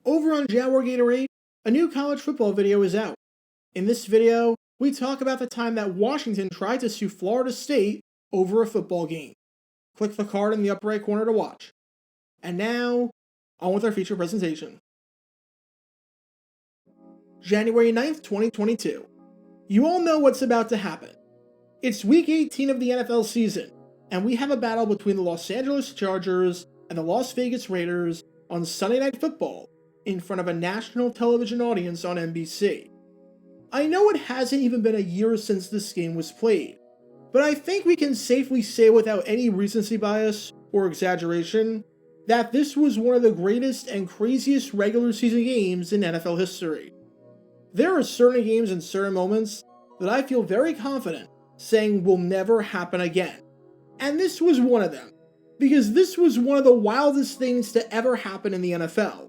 Over on Jaguar Gatorade, a new college football video is out. In this video, we talk about the time that Washington tried to sue Florida State over a football game. Click the card in the upper right corner to watch. And now, on with our feature presentation. January 9th, 2022. You all know what's about to happen. It's week 18 of the NFL season, and we have a battle between the Los Angeles Chargers and the Las Vegas Raiders on Sunday Night Football in front of a national television audience on NBC. I know it hasn't even been a year since this game was played, but I think we can safely say without any recency bias or exaggeration that this was one of the greatest and craziest regular season games in NFL history. There are certain games and certain moments that I feel very confident saying will never happen again. And this was one of them, because this was one of the wildest things to ever happen in the NFL.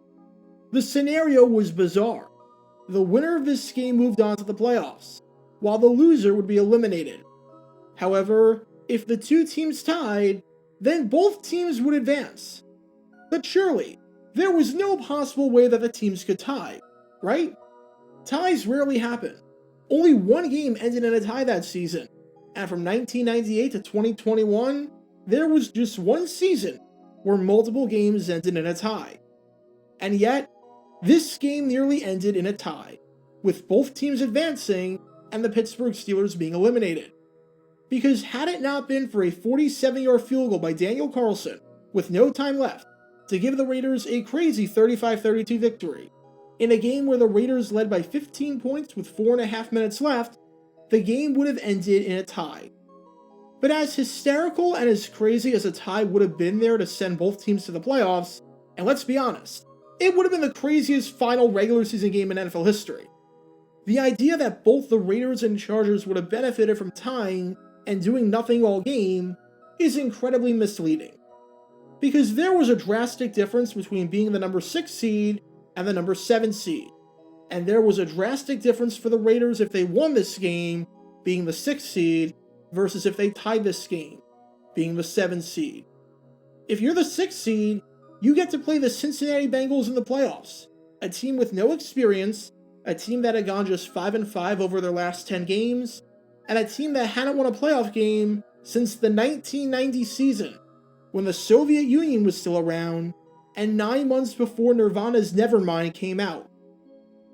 The scenario was bizarre. The winner of this game moved on to the playoffs, while the loser would be eliminated. However, if the two teams tied, then both teams would advance. But surely, there was no possible way that the teams could tie, right? Ties rarely happen. Only one game ended in a tie that season, and from 1998 to 2021, there was just one season where multiple games ended in a tie. And yet, this game nearly ended in a tie, with both teams advancing and the Pittsburgh Steelers being eliminated. Because had it not been for a 47-yard field goal by Daniel Carlson, with no time left, to give the Raiders a crazy 35-32 victory, in a game where the Raiders led by 15 points with 4.5 minutes left, the game would have ended in a tie. But as hysterical and as crazy as a tie would have been there to send both teams to the playoffs, and let's be honest, it would have been the craziest final regular season game in NFL history. The idea that both the Raiders and Chargers would have benefited from tying and doing nothing all game is incredibly misleading. Because there was a drastic difference between being the number 6 seed and the number 7 seed. And there was a drastic difference for the Raiders if they won this game, being the 6th seed, versus if they tied this game, being the 7th seed. If you're the 6th seed, you get to play the Cincinnati Bengals in the playoffs, a team with no experience, a team that had gone just 5-5 over their last 10 games, and a team that hadn't won a playoff game since the 1990 season, when the Soviet Union was still around, and 9 months before Nirvana's Nevermind came out.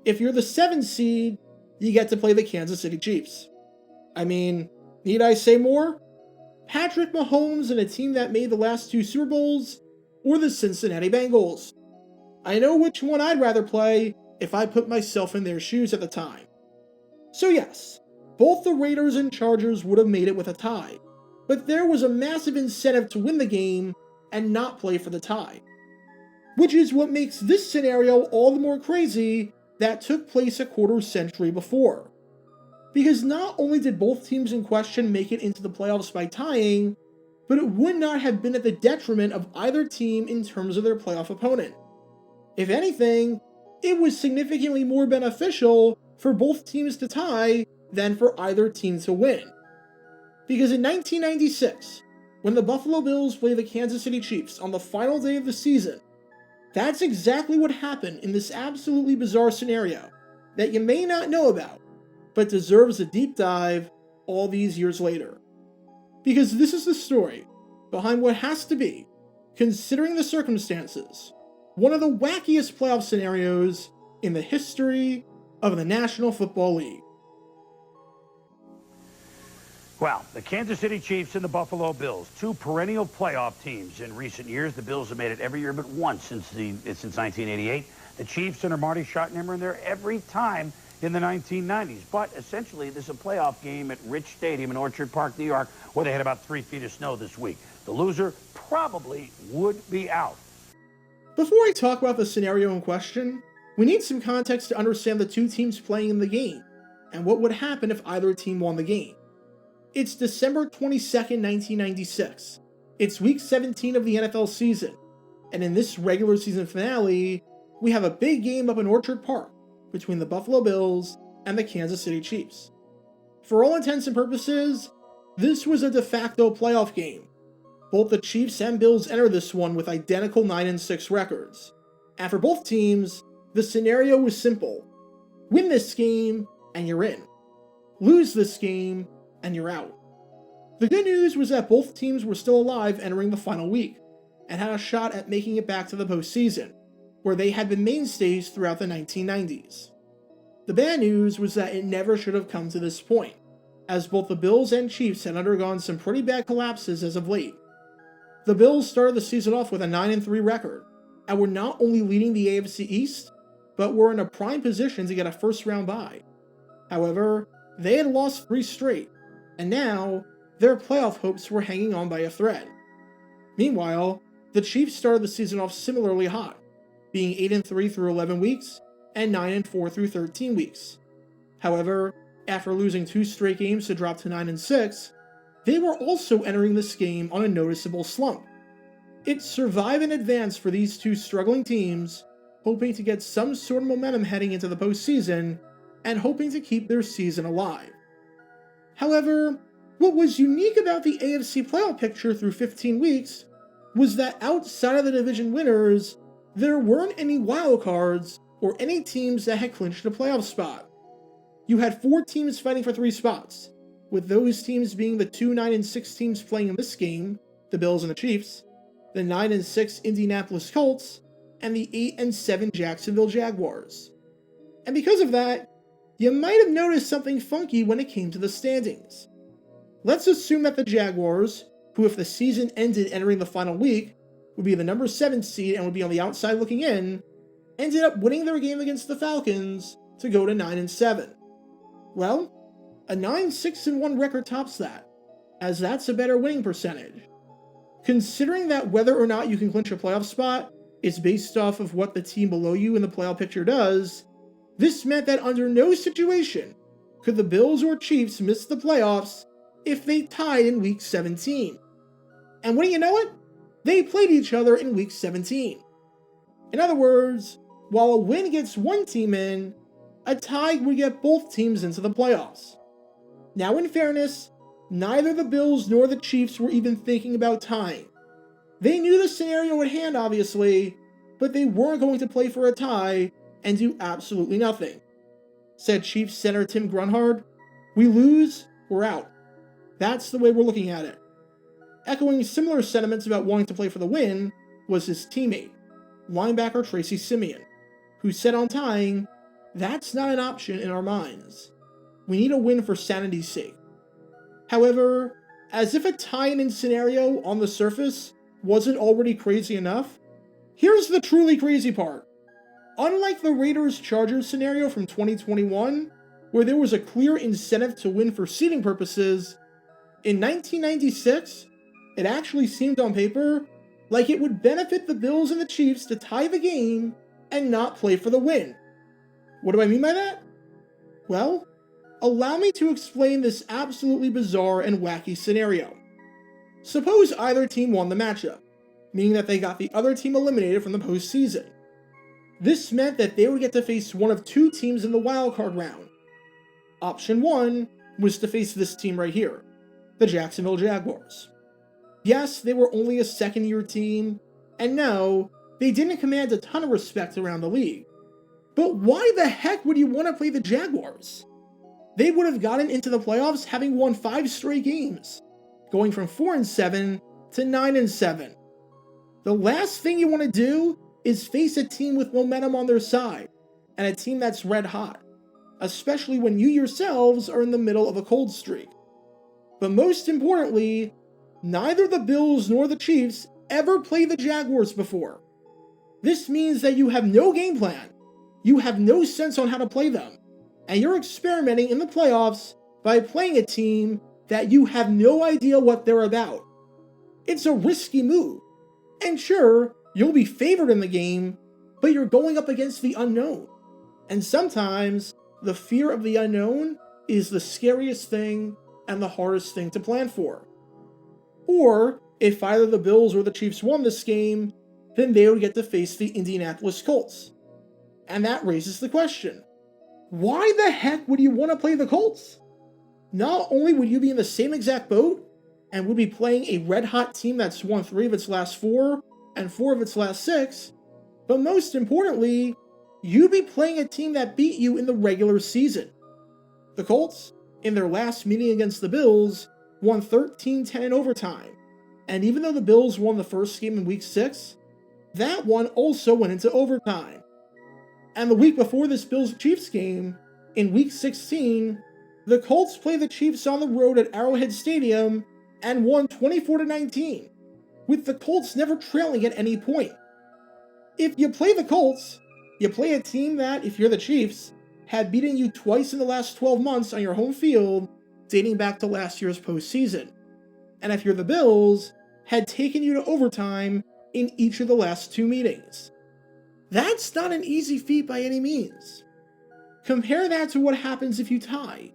If you're the 7th seed, you get to play the Kansas City Chiefs. I mean, need I say more? Patrick Mahomes and a team that made the last 2 Super Bowls, or the Cincinnati Bengals. I know which one I'd rather play if I put myself in their shoes at the time. So yes, both the Raiders and Chargers would have made it with a tie, but there was a massive incentive to win the game and not play for the tie. Which is what makes this scenario all the more crazy that took place a quarter century before. Because not only did both teams in question make it into the playoffs by tying, but it would not have been at the detriment of either team in terms of their playoff opponent. If anything, it was significantly more beneficial for both teams to tie than for either team to win. Because in 1996, when the Buffalo Bills played the Kansas City Chiefs on the final day of the season, that's exactly what happened in this absolutely bizarre scenario that you may not know about, but deserves a deep dive all these years later. Because this is the story behind what has to be, considering the circumstances, one of the wackiest playoff scenarios in the history of the National Football League. Well, the Kansas City Chiefs and the Buffalo Bills, 2 perennial playoff teams in recent years. The Bills have made it every year but once since 1988. The Chiefs under Marty Schottenheimer in there every time in the 1990s. But essentially, this is a playoff game at Rich Stadium in Orchard Park, New York, where they had about 3 feet of snow this week. The loser probably would be out. Before I talk about the scenario in question, we need some context to understand the two teams playing in the game, and what would happen if either team won the game. It's December 22nd, 1996. It's week 17 of the NFL season, and in this regular season finale, we have a big game up in Orchard Park between the Buffalo Bills and the Kansas City Chiefs. For all intents and purposes, this was a de facto playoff game. Both the Chiefs and Bills entered this one with identical 9-6 records, and for both teams, The scenario was simple. Win this game, and you're in. Lose this game, and you're out. The good news was that both teams were still alive entering the final week, and had a shot at making it back to the postseason, where they had been mainstays throughout the 1990s. The bad news was that it never should have come to this point, as both the Bills and Chiefs had undergone some pretty bad collapses as of late. The Bills started the season off with a 9-3 record, and were not only leading the AFC East, but were in a prime position to get a first-round bye. However, they had lost 3 straight, and now their playoff hopes were hanging on by a thread. Meanwhile, the Chiefs started the season off similarly hot, being 8-3 through 11 weeks, and 9-4 through 13 weeks. However, after losing 2 straight games to drop to 9-6, they were also entering this game on a noticeable slump. It's survive and advance for these two struggling teams, hoping to get some sort of momentum heading into the postseason, and hoping to keep their season alive. However, what was unique about the AFC playoff picture through 15 weeks was that outside of the division winners, there weren't any wildcards or any teams that had clinched a playoff spot. You had 4 teams fighting for 3 spots, with those teams being the 2 9-6 teams playing in this game, the Bills and the Chiefs, the 9-6 Indianapolis Colts, and the 8-7 Jacksonville Jaguars. And because of that, you might have noticed something funky when it came to the standings. Let's assume that the Jaguars, who if the season ended entering the final week, would be the number 7 seed and would be on the outside looking in, ended up winning their game against the Falcons to go to 9-7. Well, a 9-6-1 record tops that, as that's a better winning percentage. Considering that whether or not you can clinch a playoff spot is based off of what the team below you in the playoff picture does, this meant that under no situation could the Bills or Chiefs miss the playoffs if they tied in Week 17. And wouldn't you know it? They played each other in Week 17. In other words, while a win gets one team in, a tie would get both teams into the playoffs. Now, in fairness, neither the Bills nor the Chiefs were even thinking about tying. They knew the scenario at hand, obviously, but they weren't going to play for a tie and do absolutely nothing. Said Chiefs center Tim Grunhard, "We lose, we're out. That's the way we're looking at it." Echoing similar sentiments about wanting to play for the win was his teammate, linebacker Tracy Simeon, who said on tying, "That's not an option in our minds. We need a win for sanity's sake." However, as if a tie-in scenario on the surface wasn't already crazy enough, here's the truly crazy part. Unlike the Raiders-Chargers scenario from 2021, where there was a clear incentive to win for seeding purposes, in 1996, it actually seemed on paper like it would benefit the Bills and the Chiefs to tie the game and not play for the win. What do I mean by that? Well, allow me to explain this absolutely bizarre and wacky scenario. Suppose either team won the matchup, meaning that they got the other team eliminated from the postseason. This meant that they would get to face one of 2 teams in the wildcard round. Option 1 was to face this team right here, the Jacksonville Jaguars. Yes, they were only a second-year team, and no, they didn't command a ton of respect around the league. But why the heck would you want to play the Jaguars? They would have gotten into the playoffs having won 5 straight games, going from 4-7 to 9-7. The last thing you want to do is face a team with momentum on their side, and a team that's red hot, especially when you yourselves are in the middle of a cold streak. But most importantly, neither the Bills nor the Chiefs ever played the Jaguars before. This means that you have no game plan, you have no sense on how to play them, and you're experimenting in the playoffs by playing a team that you have no idea what they're about. It's a risky move, and sure, you'll be favored in the game, but you're going up against the unknown. And sometimes, the fear of the unknown is the scariest thing and the hardest thing to plan for. Or, if either the Bills or the Chiefs won this game, then they would get to face the Indianapolis Colts. And that raises the question, why the heck would you want to play the Colts? Not only would you be in the same exact boat, and would be playing a red-hot team that's won 3 of its last 4, and 4 of its last 6, but most importantly, you'd be playing a team that beat you in the regular season. The Colts, in their last meeting against the Bills, won 13-10 in overtime, and even though the Bills won the first game in Week 6, that one also went into overtime. And the week before this Bills-Chiefs game, in Week 16, the Colts played the Chiefs on the road at Arrowhead Stadium and won 24-19, with the Colts never trailing at any point. If you play the Colts, you play a team that, if you're the Chiefs, had beaten you twice in the last 12 months on your home field, dating back to last year's postseason. And if you're the Bills, had taken you to overtime in each of the last 2 meetings. That's not an easy feat by any means. Compare that to what happens if you tie,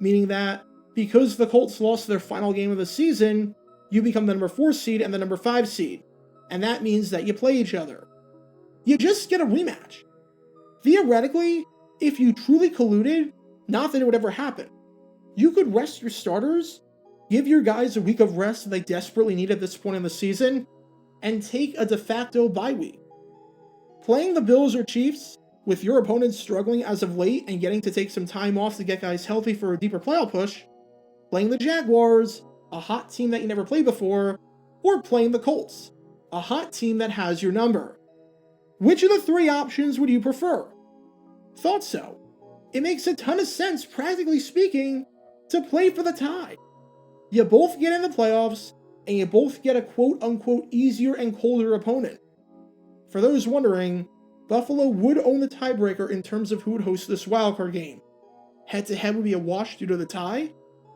meaning that because the Colts lost their final game of the season, you become the number 4 seed and the number 5 seed, and that means that you play each other. You just get a rematch. Theoretically, if you truly colluded, not that it would ever happen, you could rest your starters, give your guys a week of rest that they desperately need at this point in the season, and take a de facto bye week. Playing the Bills or Chiefs, with your opponents struggling as of late and getting to take some time off to get guys healthy for a deeper playoff push, playing the Jaguars, a hot team that you never played before, or playing the Colts, a hot team that has your number. Which of the 3 options would you prefer? Thought so. It makes a ton of sense, practically speaking, to play for the tie. You both get in the playoffs, and you both get a quote-unquote easier and colder opponent. For those wondering, Buffalo would own the tiebreaker in terms of who would host this wildcard game. Head-to-head would be a wash due to the tie.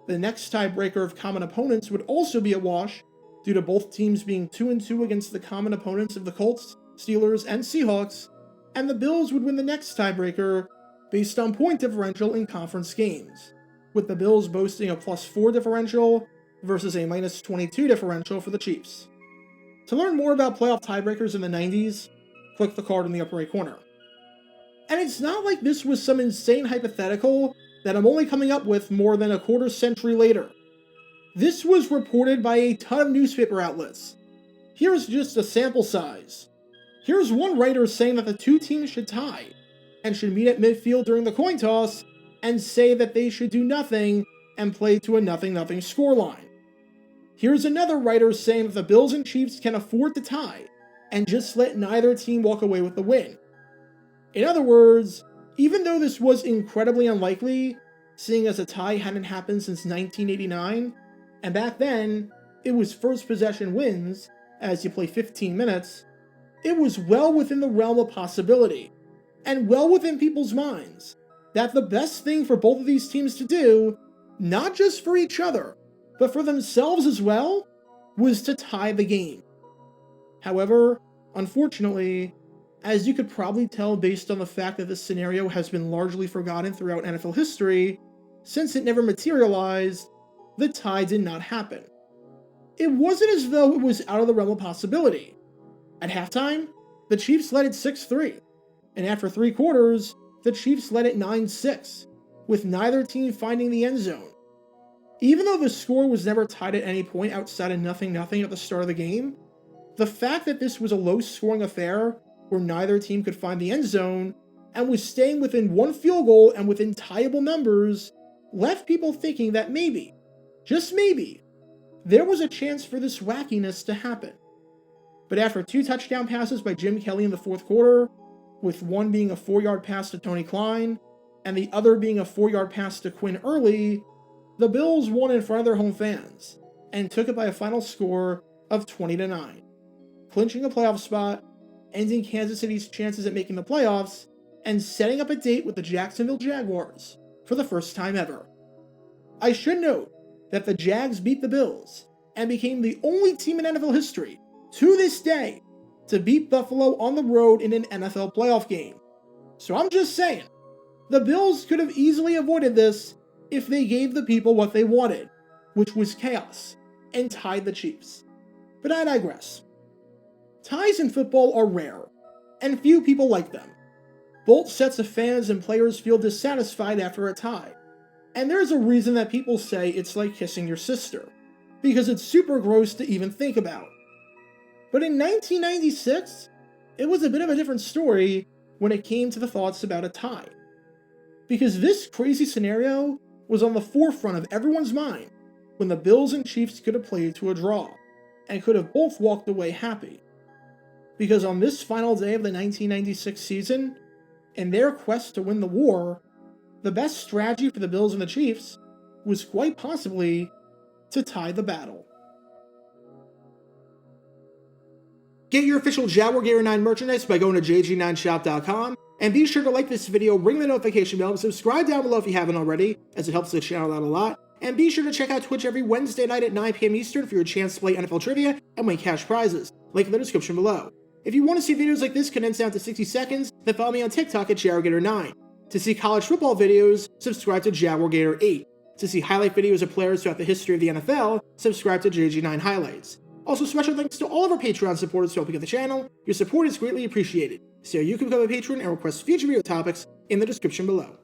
The next tiebreaker of common opponents would also be a wash due to both teams being 2-2 against the common opponents of the Colts, Steelers, and Seahawks, and the Bills would win the next tiebreaker based on point differential in conference games, with the Bills boasting a +4 differential versus a -22 differential for the Chiefs. To learn more about playoff tiebreakers in the 90s, click the card in the upper right corner. And it's not like this was some insane hypothetical that I'm only coming up with more than a quarter century later. This was reported by a ton of newspaper outlets. Here's just a sample size. Here's one writer saying that the 2 teams should tie, and should meet at midfield during the coin toss, and say that they should do nothing and play to a 0-0 scoreline. Here's another writer saying that the Bills and Chiefs can afford to tie, and just let neither team walk away with the win. In other words, even though this was incredibly unlikely, seeing as a tie hadn't happened since 1989, and back then, it was first possession wins, as you play 15 minutes, it was well within the realm of possibility, and well within people's minds, that the best thing for both of these teams to do, not just for each other, but for themselves as well, was to tie the game. However, unfortunately, as you could probably tell based on the fact that this scenario has been largely forgotten throughout NFL history, since it never materialized, the tie did not happen. It wasn't as though it was out of the realm of possibility. At halftime, the Chiefs led it 6-3, and after 3 quarters, the Chiefs led it 9-6, with neither team finding the end zone. Even though the score was never tied at any point outside of 0-0 at the start of the game, the fact that this was a low-scoring affair where neither team could find the end zone, and was staying within 1 field goal and within tieable numbers, left people thinking that maybe, just maybe, there was a chance for this wackiness to happen. But after 2 touchdown passes by Jim Kelly in the 4th quarter, with one being a 4-yard pass to Tony Klein, and the other being a 4-yard pass to Quinn Early, the Bills won in front of their home fans, and took it by a final score of 20-9, clinching a playoff spot, ending Kansas City's chances at making the playoffs, and setting up a date with the Jacksonville Jaguars for the first time ever. I should note that the Jags beat the Bills, and became the only team in NFL history, to this day, to beat Buffalo on the road in an NFL playoff game. So I'm just saying, the Bills could have easily avoided this if they gave the people what they wanted, which was chaos, and tied the Chiefs. But I digress. Ties in football are rare, and few people like them. Both sets of fans and players feel dissatisfied after a tie, and there's a reason that people say it's like kissing your sister, because it's super gross to even think about. But in 1996, it was a bit of a different story when it came to the thoughts about a tie. Because this crazy scenario was on the forefront of everyone's mind when the Bills and Chiefs could have played to a draw, and could have both walked away happy. Because on this final day of the 1996 season, in their quest to win the war, the best strategy for the Bills and the Chiefs was quite possibly to tie the battle. Get your official Jaguar Gator 9 merchandise by going to jg9shop.com, and be sure to like this video, ring the notification bell, and subscribe down below if you haven't already, as it helps the channel out a lot. And be sure to check out Twitch every Wednesday night at 9 p.m. Eastern for your chance to play NFL Trivia and win cash prizes. Link in the description below. If you want to see videos like this condensed down to 60 seconds, then follow me on TikTok at Jaguar Gator 9. To see college football videos, subscribe to Jaguar Gator 8. To see highlight videos of players throughout the history of the NFL, subscribe to JG9 Highlights. Also, special thanks to all of our Patreon supporters for helping out the channel. Your support is greatly appreciated. So you can become a patron and request future video topics in the description below.